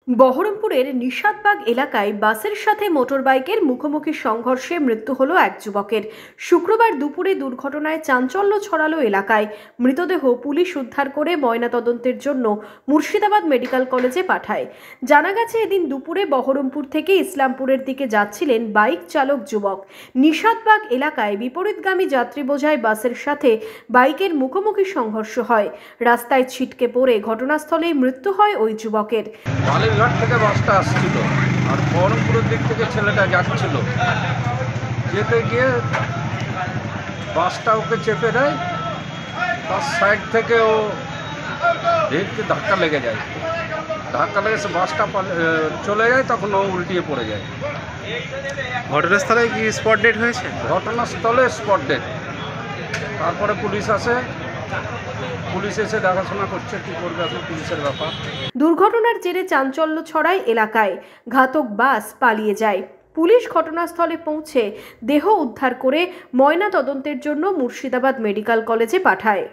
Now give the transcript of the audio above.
বহরমপুরের নিশাদবাগ এলাকায় বাসের সাথে মোটরবাইকের মুখোমুখি সংঘর্ষে মৃত্যু হলো এক যুবকের। শুক্রবার দুপুরে দুর্ঘটনায় চাঞ্চল্য ছড়ালো এলাকায়। মৃতদেহ পুলিশ উদ্ধার করে ময়নাতদন্তের জন্য মুর্শিদাবাদ মেডিকেল কলেজে পাঠায়। জানা গেছে, এদিন দুপুরে বহরমপুর থেকে ইসলামপুরের দিকে যাচ্ছিলেন বাইক চালক যুবক। নিশাদবাগ এলাকায় বিপরীতগামী যাত্রী বোঝাই বাসের সাথে বাইকের মুখোমুখি সংঘর্ষ হয়। রাস্তায় ছিটকে পড়ে ঘটনাস্থলেই মৃত্যু হয় ওই যুবকের। বালিঘাট থেকে বাসটা আসছিল আর বহরমপুরের দিক থেকে ছেলেটা যাচ্ছিল, যেতে গিয়ে বাসটা ওকে চেপে দেয়। তার সাইড থেকে ও ভেটকে ধাক্কা লেগে যায়। ধাক্কা লেগে সে বাসটা চলে যায়, তখন ও উল্টিয়ে পড়ে যায়। ঘটনাস্থলে কি স্পট ডেট হয়েছে? ঘটনাস্থলে স্পট ডেট। তারপরে পুলিশ আসে, পুলিশ এসে দেখাশোনা করছে, কী করবে এখন পুলিশের ব্যাপার। দুর্ঘটনার জেরে চাঞ্চল্য ছড়ায় এলাকায়। ঘাতক বাস পালিয়ে যায়। পুলিশ ঘটনাস্থলে পৌঁছে দেহ উদ্ধার করে ময়না তদন্তের জন্য মুর্শিদাবাদ মেডিকেল কলেজে পাঠায়।